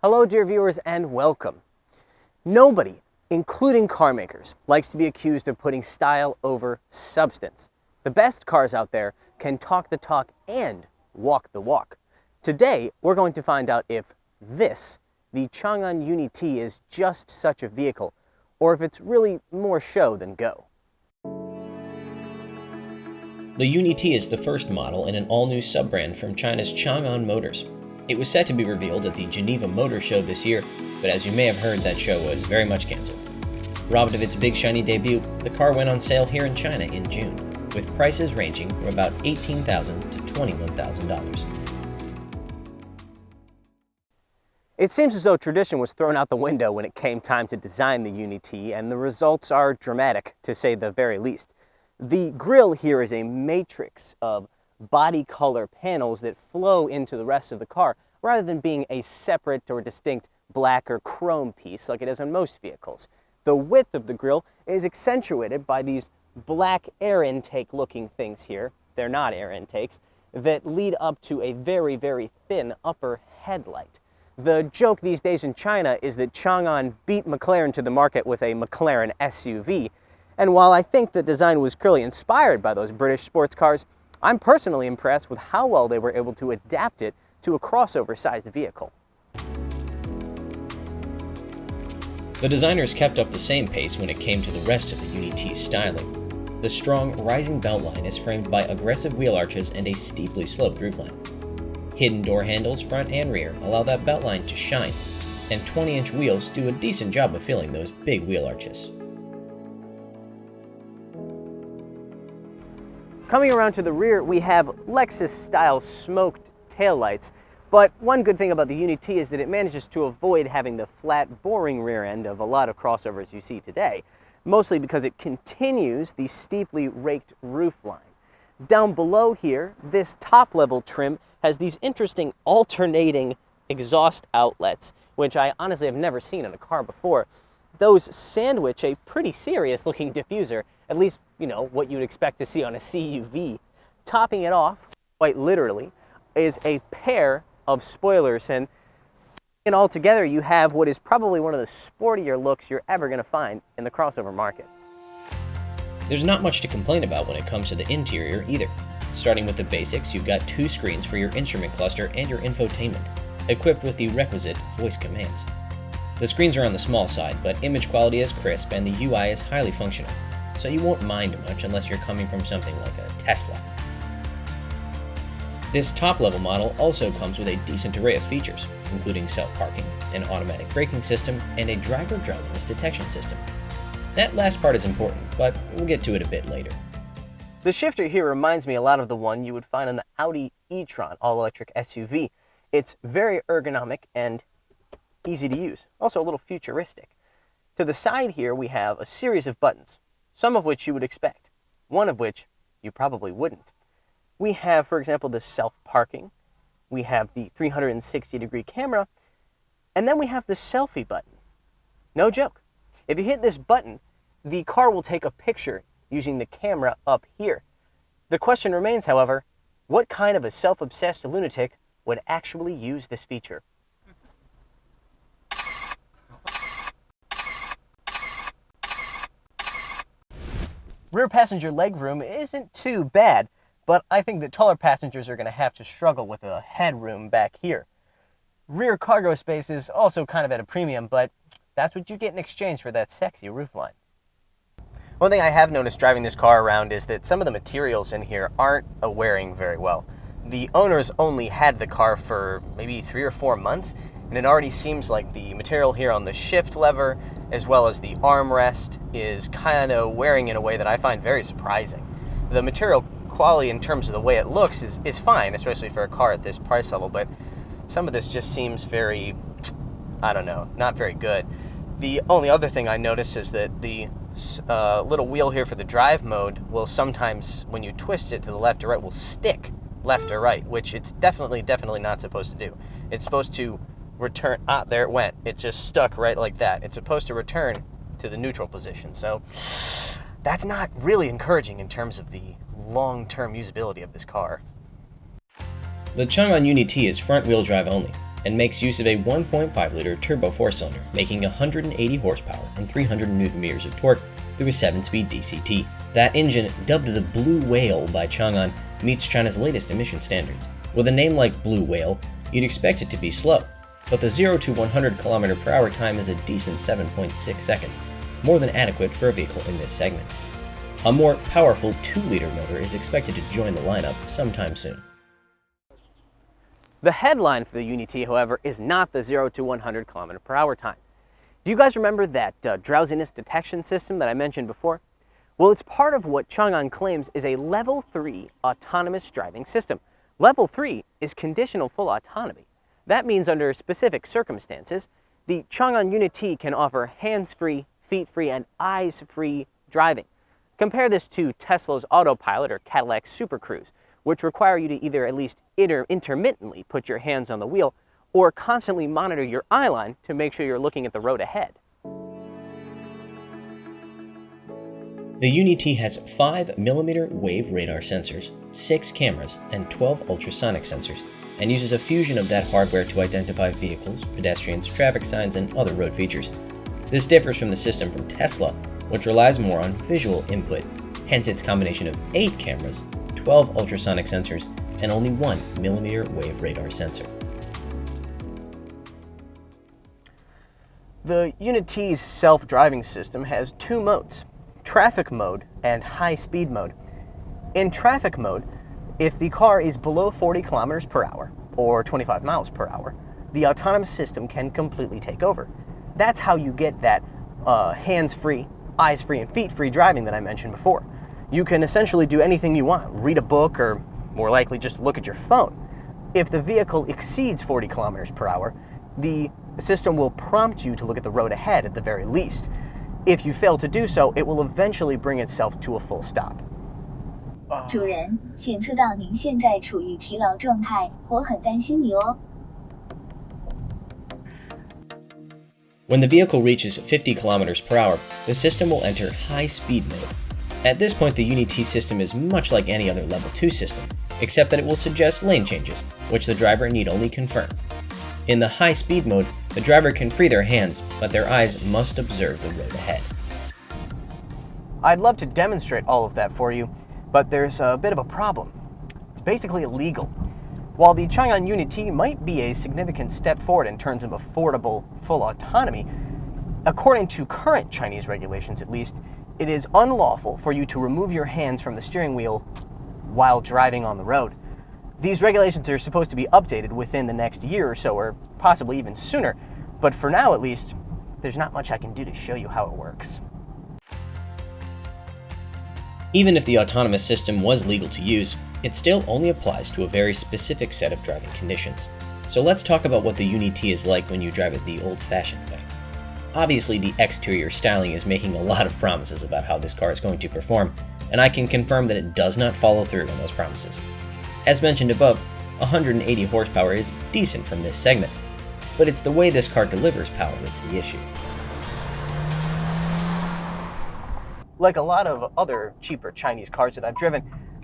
Hello dear viewers and welcome. Nobody, including car makers, likes to be accused of putting style over substance. The best cars out there can talk the talk and walk the walk. Today we're going to find out if this, the Changan UNI-T, is just such a vehicle, or if it's really more show than go. The UNI-T is the first model in an all-new sub-brand from China's Changan Motors. It was set to be revealed at the Geneva Motor Show this year, but as you may have heard, that show was very much canceled. Robbed of its big shiny debut, the car went on sale here in China in June, with prices ranging from about $18,000 to $21,000. It seems as though tradition was thrown out the window when it came time to design the UNI-T, and the results are dramatic, to say the very least. The grille here is a matrix of body color panels that flow into the rest of the car, rather than being a separate or distinct black or chrome piece like it is on most vehicles. The width of the grille is accentuated by these black air intake looking things here, they're not air intakes, that lead up to a very, very thin upper headlight. The joke these days in China is that Changan beat McLaren to the market with a McLaren SUV. And while I think the design was clearly inspired by those British sports cars, I'm personally impressed with how well they were able to adapt it to a crossover-sized vehicle. The designers kept up the same pace when it came to the rest of the UNI-T's styling. The strong, rising beltline is framed by aggressive wheel arches and a steeply sloped roofline. Hidden door handles, front and rear, allow that beltline to shine, and 20-inch wheels do a decent job of filling those big wheel arches. Coming around to the rear, we have Lexus-style smoked taillights, but one good thing about the UNI-T is that it manages to avoid having the flat, boring rear end of a lot of crossovers you see today, mostly because it continues the steeply raked roofline. Down below here, this top-level trim has these interesting alternating exhaust outlets, which I honestly have never seen in a car before. Those sandwich a pretty serious-looking diffuser, at least, you know, what you'd expect to see on a CUV. Topping it off, quite literally, is a pair of spoilers, and altogether you have what is probably one of the sportier looks you're ever going to find in the crossover market. There's not much to complain about when it comes to the interior either. Starting with the basics, you've got 2 screens for your instrument cluster and your infotainment, equipped with the requisite voice commands. The screens are on the small side, but image quality is crisp and the UI is highly functional, so you won't mind much unless you're coming from something like a Tesla. This top-level model also comes with a decent array of features, including self-parking, an automatic braking system, and a driver drowsiness detection system. That last part is important, but we'll get to it a bit later. The shifter here reminds me a lot of the one you would find on the Audi e-tron all-electric SUV. It's very ergonomic and easy to use, also a little futuristic. To the side here we have a series of buttons, some of which you would expect, one of which you probably wouldn't. We have, for example, the self-parking, we have the 360-degree camera, and then we have the selfie button. No joke. If you hit this button, the car will take a picture using the camera up here. The question remains, however, what kind of a self-obsessed lunatic would actually use this feature? Rear passenger legroom isn't too bad, but I think that taller passengers are going to have to struggle with the headroom back here. Rear cargo space is also kind of at a premium, but that's what you get in exchange for that sexy roofline. One thing I have noticed driving this car around is that some of the materials in here aren't wearing very well. The owners only had the car for maybe 3 or 4 months, and it already seems like the material here on the shift lever, as well as the armrest, is kind of wearing in a way that I find very surprising. The material quality in terms of the way it looks is fine, especially for a car at this price level, but some of this just seems very, I don't know, not very good. The only other thing I notice is that the little wheel here for the drive mode will sometimes, when you twist it to the left or right, will stick left or right, which it's definitely not supposed to do. It's supposed to return, there it went. It just stuck right like that. It's supposed to return to the neutral position. So that's not really encouraging in terms of the long-term usability of this car. The Changan UNI-T is front-wheel drive only, and makes use of a 1.5-liter turbo four-cylinder, making 180 horsepower and 300 Nm of torque through a 7-speed DCT. That engine, dubbed the Blue Whale by Changan, meets China's latest emission standards. With a name like Blue Whale, you'd expect it to be slow, but the 0 to 100 km/h time is a decent 7.6 seconds, more than adequate for a vehicle in this segment. A more powerful 2-liter motor is expected to join the lineup sometime soon. The headline for the UNI-T, however, is not the 0 to 100 km/h time. Do you guys remember that drowsiness detection system that I mentioned before? Well, it's part of what Changan claims is a Level 3 autonomous driving system. Level 3 is conditional full autonomy. That means under specific circumstances, the Changan UNI-T can offer hands-free, feet-free, and eyes-free driving. Compare this to Tesla's Autopilot or Cadillac's Super Cruise, which require you to either at least intermittently put your hands on the wheel or constantly monitor your eye line to make sure you're looking at the road ahead. The UNI-T has 5mm wave radar sensors, 6 cameras, and 12 ultrasonic sensors, and uses a fusion of that hardware to identify vehicles, pedestrians, traffic signs, and other road features. This differs from the system from Tesla, which relies more on visual input, hence its combination of 8 cameras, 12 ultrasonic sensors, and only 1mm wave radar sensor. The UNI-T's self-driving system has 2 modes, traffic mode and high-speed mode. In traffic mode, if the car is below 40 km/h or 25 mph, the autonomous system can completely take over. That's how you get that hands-free, eyes-free, and feet-free driving that I mentioned before. You can essentially do anything you want, read a book, or more likely just look at your phone. If the vehicle exceeds 40 km/h, the system will prompt you to look at the road ahead at the very least. If you fail to do so, it will eventually bring itself to a full stop. 主人，检测到您现在处于疲劳状态，我很担心你哦。 When the vehicle reaches 50 km/h, the system will enter high-speed mode. At this point, the UNI-T system is much like any other Level 2 system, except that it will suggest lane changes, which the driver need only confirm. In the high-speed mode, the driver can free their hands, but their eyes must observe the road ahead. I'd love to demonstrate all of that for you, but there's a bit of a problem. It's basically illegal. While the Changan UNI-T might be a significant step forward in terms of affordable full autonomy, according to current Chinese regulations at least, it is unlawful for you to remove your hands from the steering wheel while driving on the road. These regulations are supposed to be updated within the next year or so, or possibly even sooner, but for now at least, there's not much I can do to show you how it works. Even if the autonomous system was legal to use, it still only applies to a very specific set of driving conditions. So let's talk about what the UNI-T is like when you drive it the old-fashioned way. Obviously, the exterior styling is making a lot of promises about how this car is going to perform, and I can confirm that it does not follow through on those promises. As mentioned above, 180 horsepower is decent from this segment, but it's the way this car delivers power that's the issue. Like a lot of other cheaper Chinese cars that I've driven,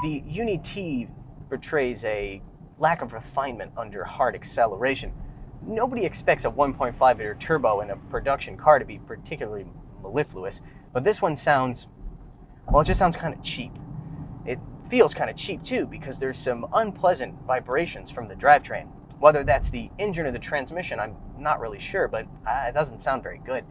the UNI-T portrays a lack of refinement under hard acceleration. Nobody expects a 1.5-liter turbo in a production car to be particularly mellifluous, but this one sounds, well, it just sounds kind of cheap. It feels kind of cheap too, because there's some unpleasant vibrations from the drivetrain. Whether that's the engine or the transmission, I'm not really sure, but it doesn't sound very good.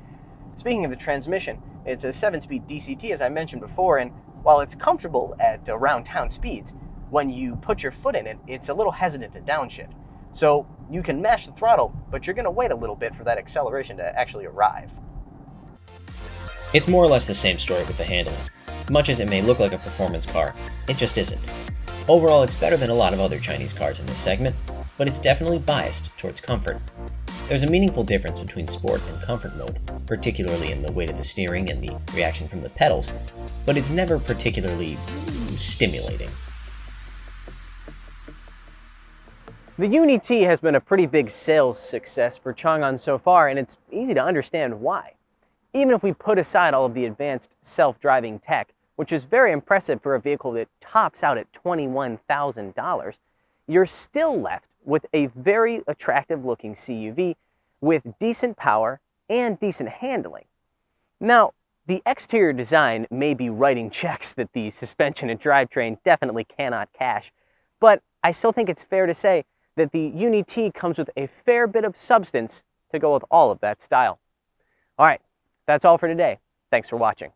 Speaking of the transmission, it's a 7-speed DCT, as I mentioned before, and while it's comfortable at around town speeds, when you put your foot in it, it's a little hesitant to downshift. So you can mash the throttle, but you're going to wait a little bit for that acceleration to actually arrive. It's more or less the same story with the handling. Much as it may look like a performance car, it just isn't. Overall, it's better than a lot of other Chinese cars in this segment, but it's definitely biased towards comfort. There's a meaningful difference between sport and comfort mode, particularly in the weight of the steering and the reaction from the pedals, but it's never particularly stimulating. The UNI-T has been a pretty big sales success for Changan so far, and it's easy to understand why. Even if we put aside all of the advanced self-driving tech, which is very impressive for a vehicle that tops out at $21,000, you're still left with a very attractive looking CUV with decent power and decent handling. Now, the exterior design may be writing checks that the suspension and drivetrain definitely cannot cash, but I still think it's fair to say that the UNI-T comes with a fair bit of substance to go with all of that style. All right, that's all for today. Thanks for watching.